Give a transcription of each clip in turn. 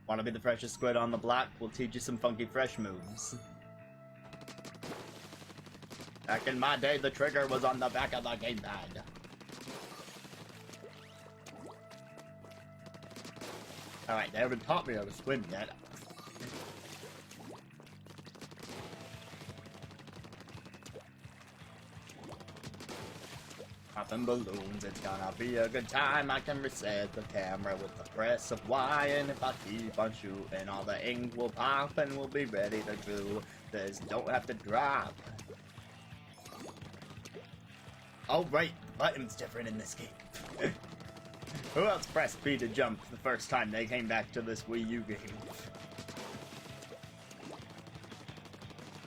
Wanna be the freshest squid on the block? We'll teach you some funky fresh moves. Back in my day, the trigger was on the back of the gamepad. Alright, they haven't taught me how to swim yet. Popping balloons, it's gonna be a good time. I can reset the camera with the press of Y, and if I keep on shooting, all the ink will pop and we'll be ready to do this. Don't have to drop. Oh right, button's different in this game. Who else pressed B to jump the first time they came back to this Wii U game?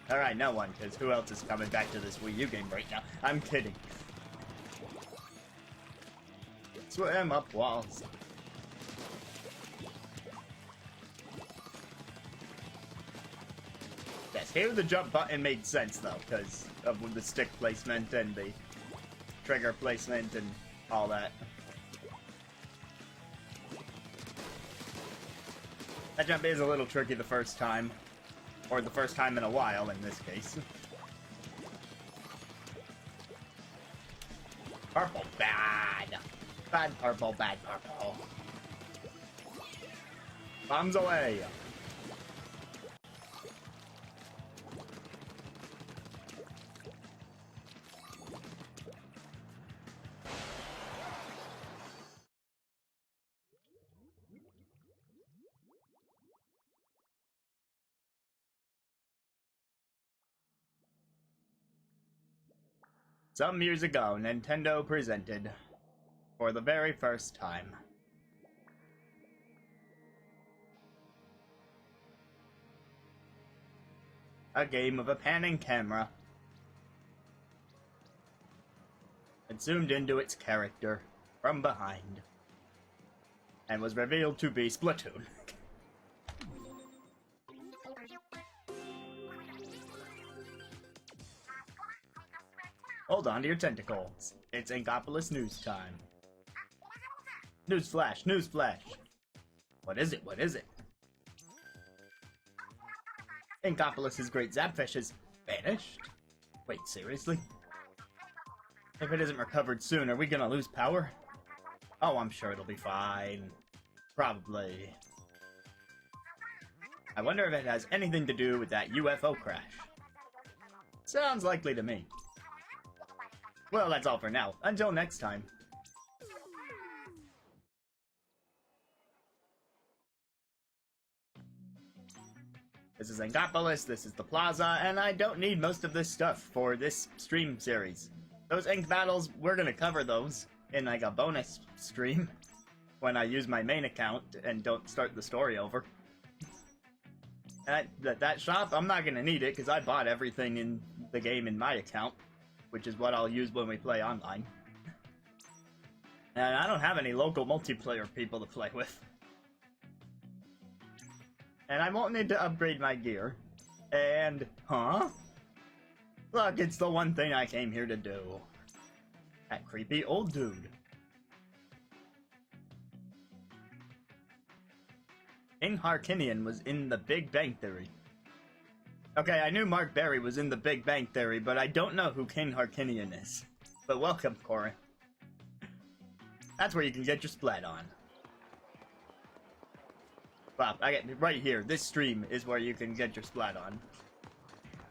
Alright, no one, because who else is coming back to this Wii U game right now? I'm kidding. Swim up walls. Yes, here the jump button made sense though, because of the stick placement and the trigger placement and all that. That jump is a little tricky the first time. Or the first time in a while in this case. Purple, bad! Bad purple, bad purple. Bombs away! Some years ago, Nintendo presented, for the very first time, a game of a panning camera. It zoomed into its character from behind, and was revealed to be Splatoon. Hold on to your tentacles. It's Inkopolis news time. News flash, news flash. What is it? What is it? Inkopolis' great Zapfish is vanished? Wait, seriously? If it isn't recovered soon, are we gonna lose power? Oh, I'm sure it'll be fine. Probably. I wonder if it has anything to do with that UFO crash. Sounds likely to me. Well, that's all for now. Until next time. This is Inkopolis, this is the plaza, and I don't need most of this stuff for this stream series. Those ink battles, we're gonna cover those in like a bonus stream when I use my main account and don't start the story over. And that shop, I'm not gonna need it because I bought everything in the game in my account, which is what I'll use when we play online. And I don't have any local multiplayer people to play with. And I won't need to upgrade my gear. And, huh? Look, it's the one thing I came here to do. That creepy old dude. King Harkinian was in the Big Bang Theory. Okay, I knew Mark Berry was in the Big Bang Theory, but I don't know who King Harkinian is. But welcome, Corin. That's where you can get your splat on. Wow, I get right here. This stream is where you can get your splat on.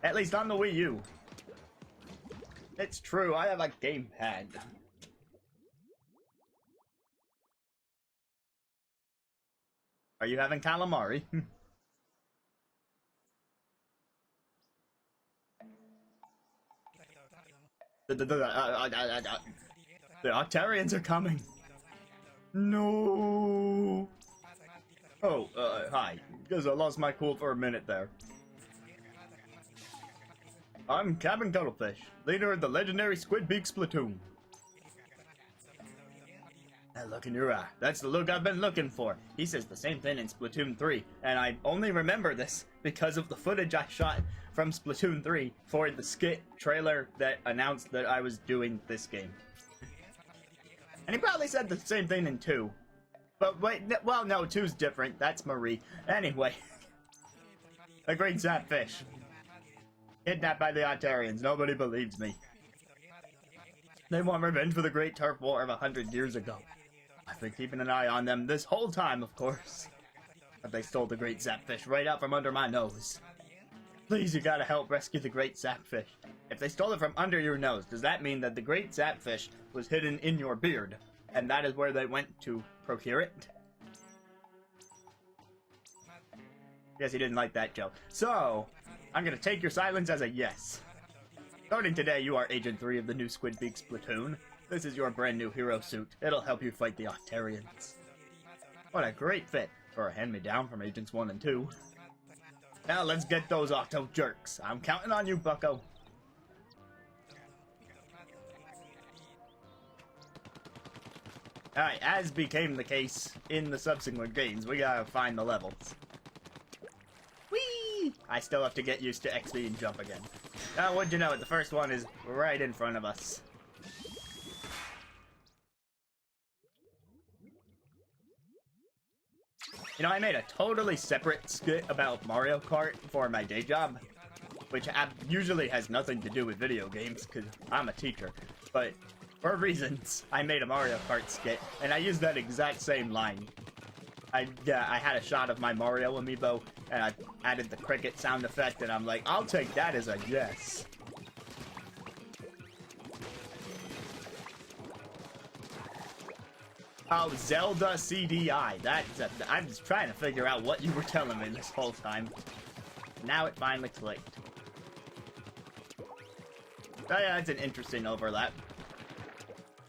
At least on the Wii U. It's true, I have a gamepad. Are you having calamari? The Octarians are coming. No. Oh, hi. Because I lost my cool for a minute there. I'm Cabin Cuttlefish, leader of the legendary Squid Beak Splatoon. That look in your eye. That's the look I've been looking for. He says the same thing in Splatoon 3, and I only remember this because of the footage I shot from Splatoon 3 for the skit trailer that announced that I was doing this game. And he probably said the same thing in 2. But wait, well, no, 2's different. That's Marie. Anyway. A great sapfish. Kidnapped by the Octarians. Nobody believes me. They want revenge for the Great Turf War of 100 years ago. I've been keeping an eye on them this whole time, of course. But they stole the Great Sapfish right out from under my nose. Please, you gotta help rescue the Great Sapfish. If they stole it from under your nose, does that mean that the Great Sapfish was hidden in your beard? And that is where they went to procure it? Yes, he didn't like that joke. So, I'm gonna take your silence as a yes. Starting today, you are Agent 3 of the new Squid Beaks platoon. This is your brand new hero suit. It'll help you fight the Octarians. What a great fit for a hand-me-down from Agents 1 and 2. Now let's get those Octo jerks. I'm counting on you, bucko. Alright, as became the case in the subsequent games, we gotta find the levels. Whee! I still have to get used to XP and jump again. Now, what'd you know it? The first one is right in front of us. You know, I made a totally separate skit about Mario Kart for my day job, which usually has nothing to do with video games, because I'm a teacher. But for reasons, I made a Mario Kart skit, and I used that exact same line. I had a shot of my Mario amiibo, and I added the cricket sound effect, and I'm like, I'll take that as a yes. Oh, Zelda CDI. I was trying to figure out what you were telling me this whole time. Now it finally clicked. Oh yeah, it's an interesting overlap.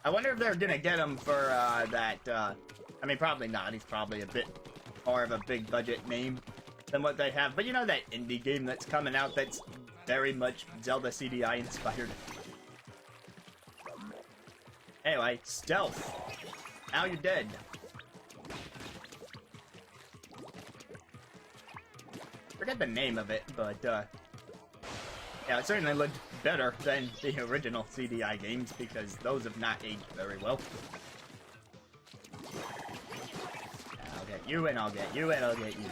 I wonder if they're gonna get him for I mean, probably not. He's probably a bit more of a big budget name than what they have. But you know that indie game that's coming out that's very much Zelda CDI inspired? Anyway, stealth. Now you're dead. Forget the name of it, but yeah, it certainly looked better than the original CDI games because those have not aged very well. I'll get you, and I'll get you, and I'll get you.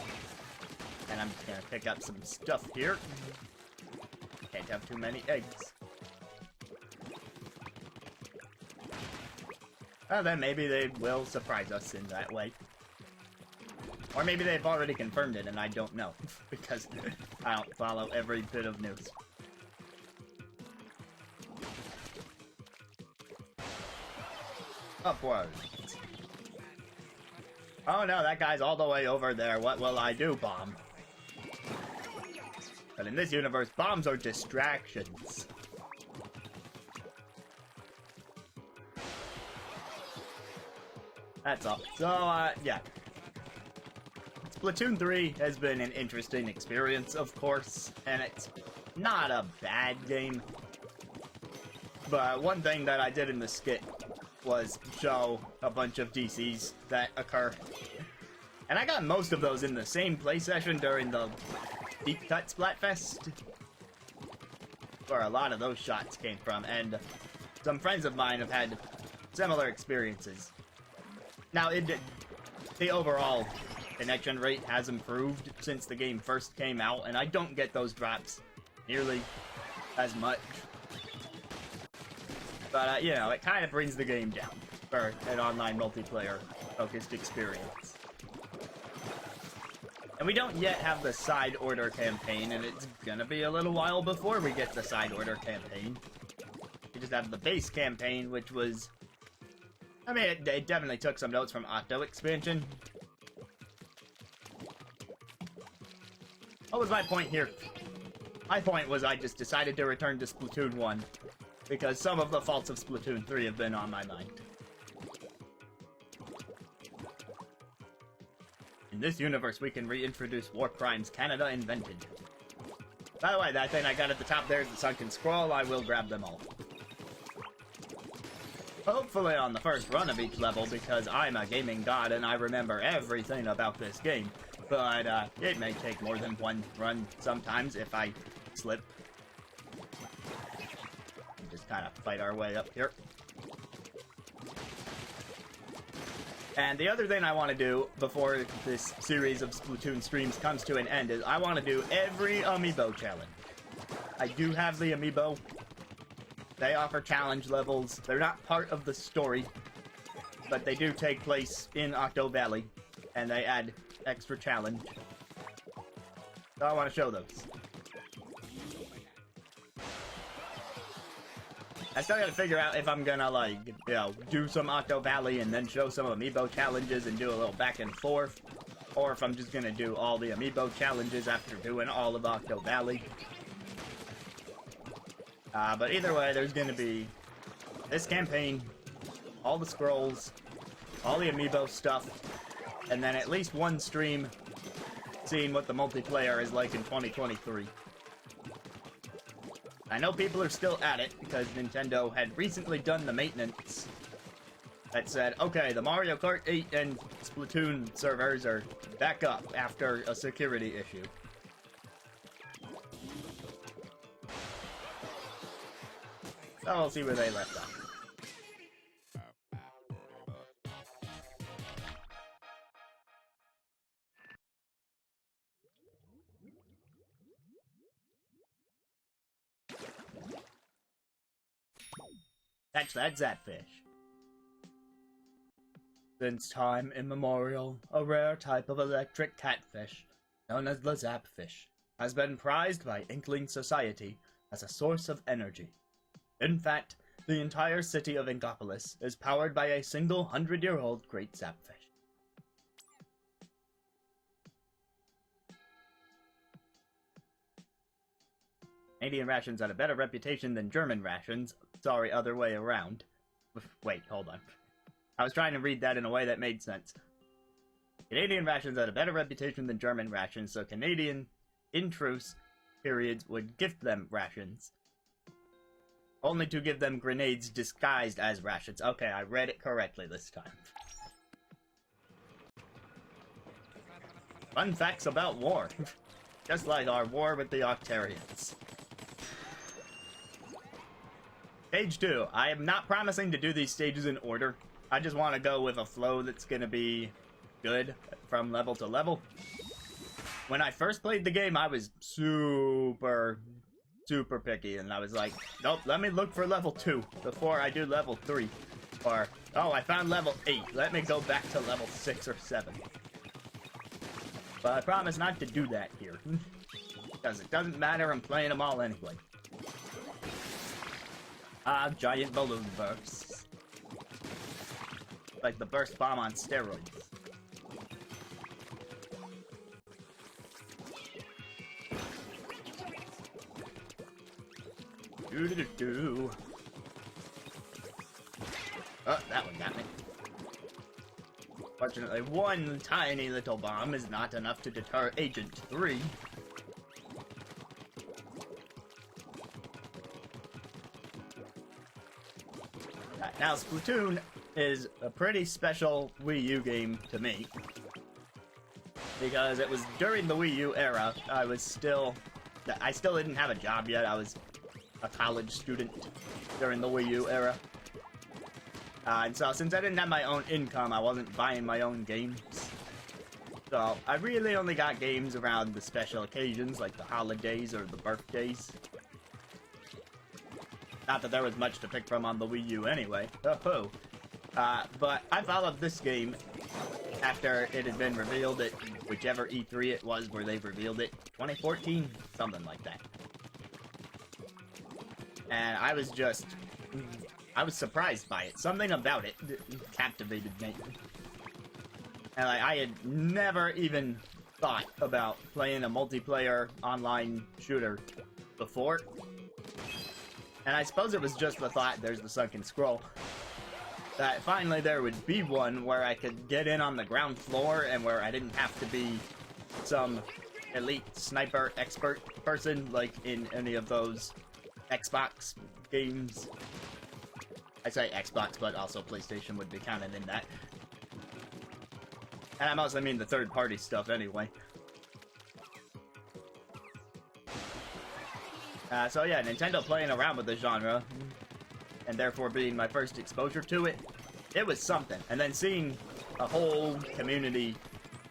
And I'm just gonna pick up some stuff here. Can't have too many eggs. Well, then maybe they will surprise us in that way. Or maybe they've already confirmed it and I don't know, because I don't follow every bit of news. Upward. Oh no, that guy's all the way over there. What will I do, bomb? But in this universe, bombs are distractions. That's all. So, yeah. Splatoon 3 has been an interesting experience, of course, and it's not a bad game. But one thing that I did in the skit was show a bunch of DCs that occur. And I got most of those in the same play session during the Deep Cut Splatfest, where a lot of those shots came from, and some friends of mine have had similar experiences. Now, the overall connection rate has improved since the game first came out, and I don't get those drops nearly as much. But, you know, it kind of brings the game down for an online multiplayer-focused experience. And we don't yet have the side order campaign, and it's gonna be a little while before we get the side order campaign. We just have the base campaign, which was... I mean, it definitely took some notes from Octo expansion. What was my point here? My point was I just decided to return to Splatoon 1, because some of the faults of Splatoon 3 have been on my mind. In this universe, we can reintroduce war crimes Canada invented. By the way, that thing I got at the top there is the sunken scroll. I will grab them all. Hopefully on the first run of each level, because I'm a gaming god and I remember everything about this game. But it may take more than one run sometimes if I slip. Just kind of fight our way up here. And the other thing I want to do before this series of Splatoon streams comes to an end is I want to do every amiibo challenge. I do have the amiibo. They offer challenge levels. They're not part of the story, but they do take place in Octo Valley, and they add extra challenge. So I want to show those. I still gotta figure out if I'm gonna, like, you know, do some Octo Valley and then show some amiibo challenges and do a little back and forth, or if I'm just gonna do all the amiibo challenges after doing all of Octo Valley. But either way, there's gonna be this campaign, all the scrolls, all the amiibo stuff, and then at least one stream seeing what the multiplayer is like in 2023. I know people are still at it because Nintendo had recently done the maintenance that said, okay, the Mario Kart 8 and Splatoon servers are back up after a security issue. So we'll see where they left off. Catch that Zapfish. Since time immemorial, a rare type of electric catfish, known as the Zapfish, has been prized by Inkling society as a source of energy. In fact, the entire city of Inkopolis is powered by a single 100-year-old great Zapfish. Canadian rations had a better reputation than German rations. Sorry, other way around. Wait, hold on. I was trying to read that in a way that made sense. Canadian rations had a better reputation than German rations, so Canadian, in truce periods, would gift them rations. Only to give them grenades disguised as rations. Okay, I read it correctly this time. Fun facts about war. Just like our war with the Octarians. Stage 2. I am not promising to do these stages in order. I just want to go with a flow that's going to be good from level to level. When I first played the game, I was super picky, and I was like, nope, let me look for level 2 before I do level 3. Or, oh, I found level 8. Let me go back to level 6 or 7. But I promise not to do that here. Because it doesn't matter, I'm playing them all anyway. Giant balloon bursts. Like the burst bomb on steroids. Do-do-do-do. Oh, that one got me. Fortunately, one tiny little bomb is not enough to deter Agent 3. Now, Splatoon is a pretty special Wii U game to me. Because it was during the Wii U era. I still didn't have a job yet. I was a college student during the Wii U era. And so since I didn't have my own income, I wasn't buying my own games. So I really only got games around the special occasions, like the holidays or the birthdays. Not that there was much to pick from on the Wii U anyway. Oh-ho. But I followed this game after it had been revealed at whichever E3 it was where they revealed it. 2014? Something like that. And I was surprised by it. Something about it captivated me. And I had never even thought about playing a multiplayer online shooter before. And I suppose it was just the thought, there's the sunken scroll, that finally there would be one where I could get in on the ground floor and where I didn't have to be some elite sniper expert person like in any of those Xbox games. I say Xbox, but also PlayStation would be counted in that. And I mostly mean the third-party stuff anyway. So yeah, Nintendo playing around with the genre, and therefore being my first exposure to it, it was something. And then seeing a whole community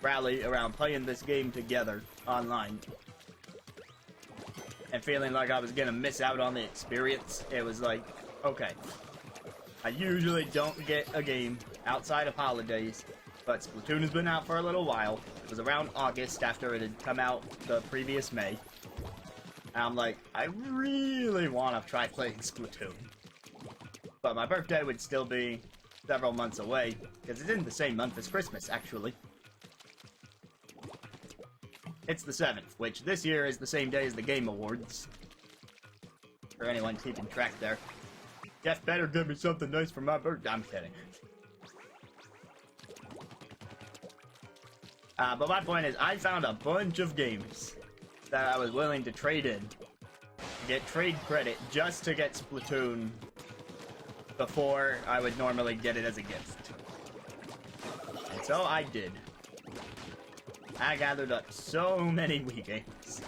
rally around playing this game together online and feeling like I was gonna miss out on the experience, it was like, okay, I usually don't get a game outside of holidays, but Splatoon has been out for a little while. It was around August after it had come out the previous May. And I'm like, I really want to try playing Splatoon. But my birthday would still be several months away, because it's in the same month as Christmas, actually. It's the 7th, which this year is the same day as the Game Awards. For anyone keeping track there. Jeff better give me something nice for my birthday. I'm kidding. But my point is, I found a bunch of games that I was willing to trade in. Get trade credit just to get Splatoon before I would normally get it as a gift. And so I did. I gathered up so many Wii games.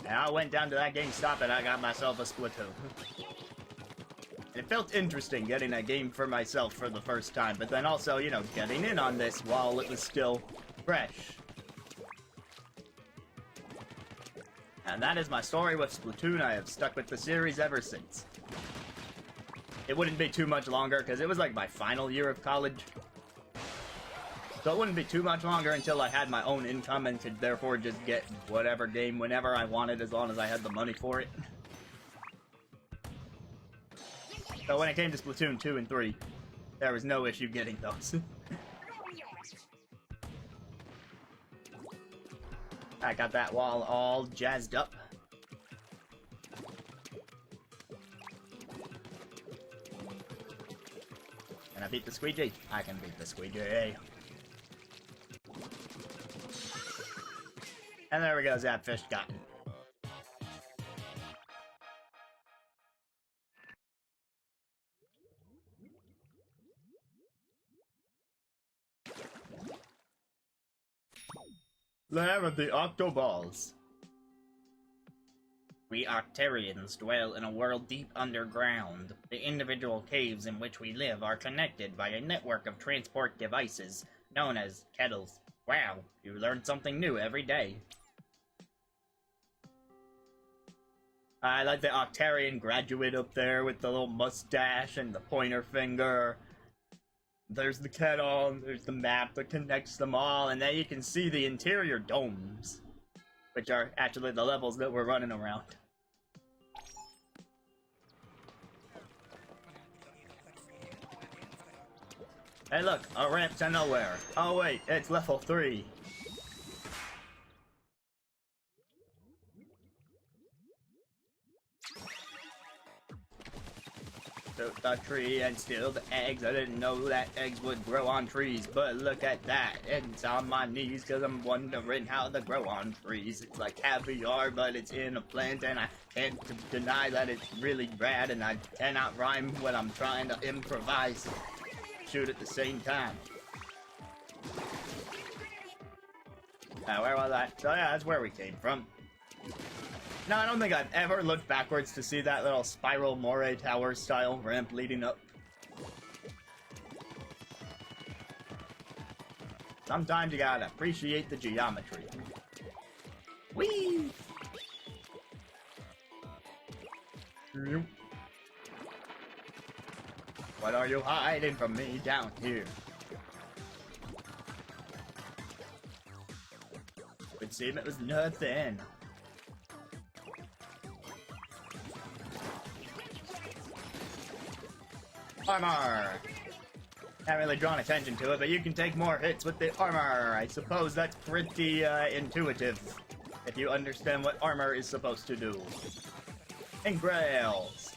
And I went down to that GameStop and I got myself a Splatoon. It felt interesting getting a game for myself for the first time, but then also, you know, getting in on this while it was still fresh. And that is my story with Splatoon. I have stuck with the series ever since. It wouldn't be too much longer, because it was like my final year of college. So it wouldn't be too much longer until I had my own income and could therefore just get whatever game whenever I wanted, as long as I had the money for it. So when it came to Splatoon 2 and 3, there was no issue getting those. I got that wall all jazzed up. Can I beat the squeegee? I can beat the squeegee. And there we go, Zapfish got it. Lair of the Octo Balls. We Octarians dwell in a world deep underground. The individual caves in which we live are connected by a network of transport devices known as kettles. Wow, you learn something new every day. I like the Octarian graduate up there with the little mustache and the pointer finger. There's the kettle, there's the map that connects them all, and then you can see the interior domes, which are actually the levels that we're running around. Hey look, a ramp to nowhere. Oh wait, it's level 3. Took the tree and steal the eggs. I didn't know that eggs would grow on trees, but look at that. It's on my knees because I'm wondering how they grow on trees. It's like caviar, but it's in a plant, and I can't deny that it's really rad, and I cannot rhyme when I'm trying to improvise. Shoot at the same time. Where was that? So yeah, that's where we came from. No, I don't think I've ever looked backwards to see that little spiral moray tower style ramp leading up. Sometimes you gotta appreciate the geometry. Whee! What are you hiding from me down here? Would seem it was nothing. Armor! Haven't really drawn attention to it, but you can take more hits with the armor. I suppose that's pretty intuitive, if you understand what armor is supposed to do. Engrails!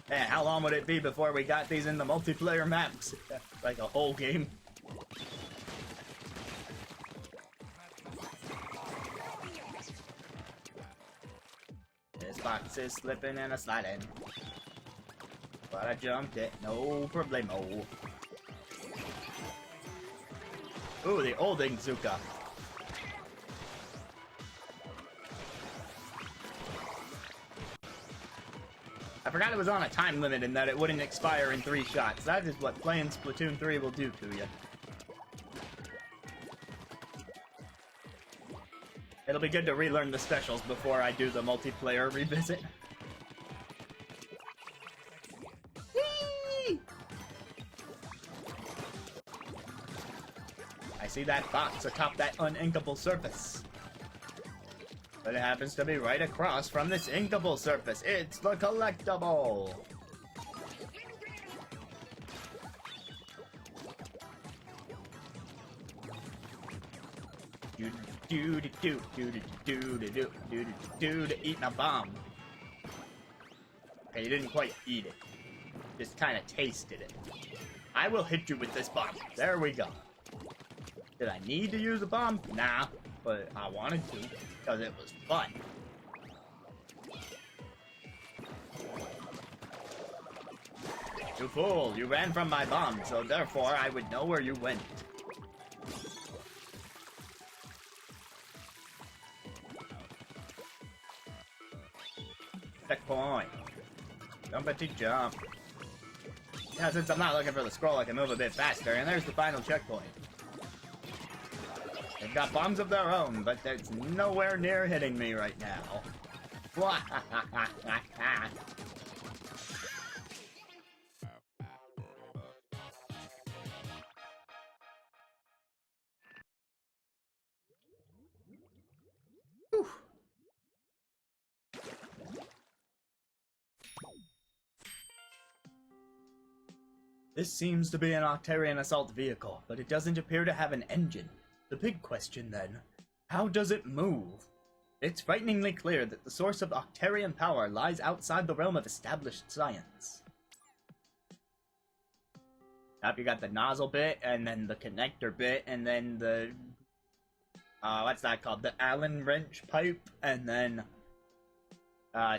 Man, how long would it be before we got these in the multiplayer maps? Like a whole game. This box is slipping and a sliding. But I jumped it, no problemo. Ooh, the old Ingzuka. I forgot it was on a time limit and that it wouldn't expire in 3 shots. That is what playing Splatoon 3 will do to you. It'll be good to relearn the specials before I do the multiplayer revisit. Whee! I see that box atop that uninkable surface. But it happens to be right across from this inkable surface. It's the collectible! Eating a bomb. Okay, you didn't quite eat it. Just kind of tasted it. I will hit you with this bomb. There we go. Did I need to use a bomb? Nah, but I wanted to because it was fun. You fool! You ran from my bomb, so therefore I would know where you went. Checkpoint. Jumpity jump. Now, since I'm not looking for the scroll, I can move a bit faster, and there's the final checkpoint. They've got bombs of their own, but it's nowhere near hitting me right now. Whew. This seems to be an Octarian assault vehicle, but it doesn't appear to have an engine. The big question then, how does it move? It's frighteningly clear that the source of Octarian power lies outside the realm of established science. Now you got the nozzle bit, and then the connector bit, and then the... what's that called? The Allen wrench pipe, and then...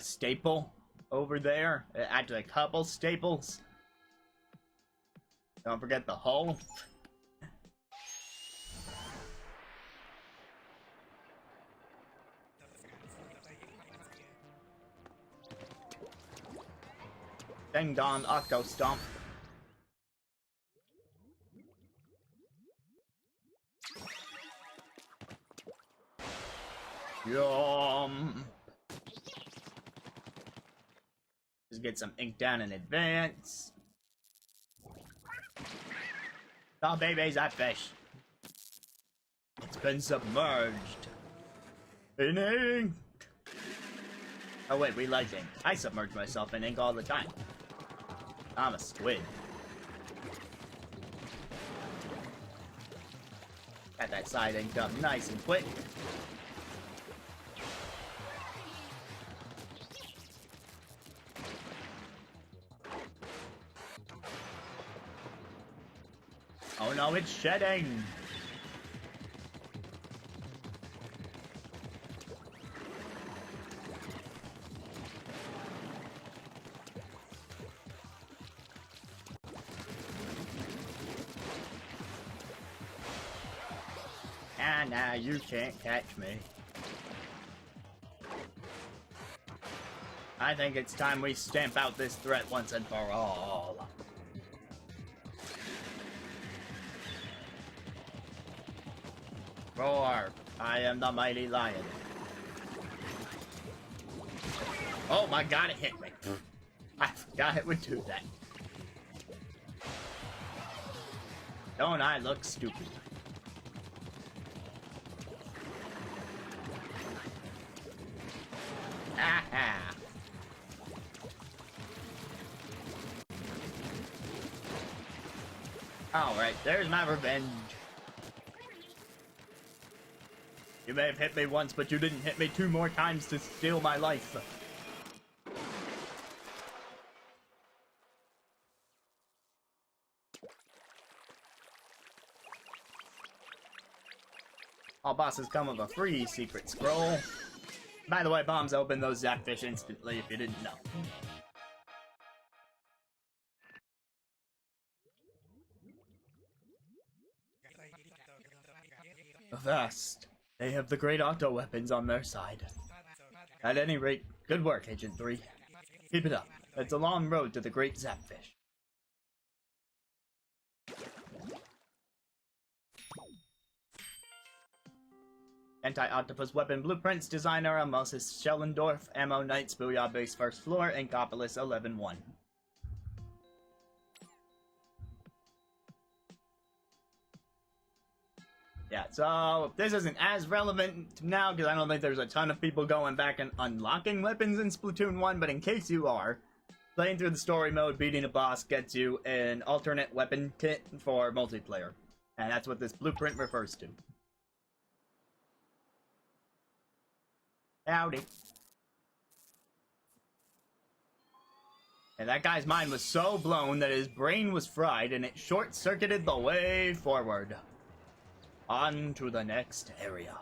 staple over there. Actually, a couple staples. Don't forget the hull. Ding dong, Octo Stomp. Yum. Just get some ink down in advance. Oh, baby's that fish. It's been submerged in ink. Oh wait, we like ink. I submerge myself in ink all the time. I'm a squid. Got that side inked up nice and quick. Oh no, it's shedding! Ah, nah, you can't catch me. I think it's time we stamp out this threat once and for all. Roar! I am the mighty lion. Oh my god, it hit me. I forgot it would do that. Don't I look stupid? Aha! Alright, there's my revenge. You may have hit me once, but you didn't hit me 2 more times to steal my life. All bosses come with a free secret scroll. By the way, bombs open those zapfish instantly if you didn't know. Vast. They have the great Octo weapons on their side. At any rate, good work, Agent 3. Keep it up. It's a long road to the Great Zapfish. Anti-Octopus Weapon Blueprints, Designer, Moses Schellendorf, Ammo Knights, Booyah Base First Floor, Inkopolis 11-1. Yeah, so this isn't as relevant now because I don't think there's a ton of people going back and unlocking weapons in Splatoon 1, but in case you are, playing through the story mode, beating a boss gets you an alternate weapon kit for multiplayer. And that's what this blueprint refers to. Howdy. And that guy's mind was so blown that his brain was fried and it short-circuited the way forward. On to the next area.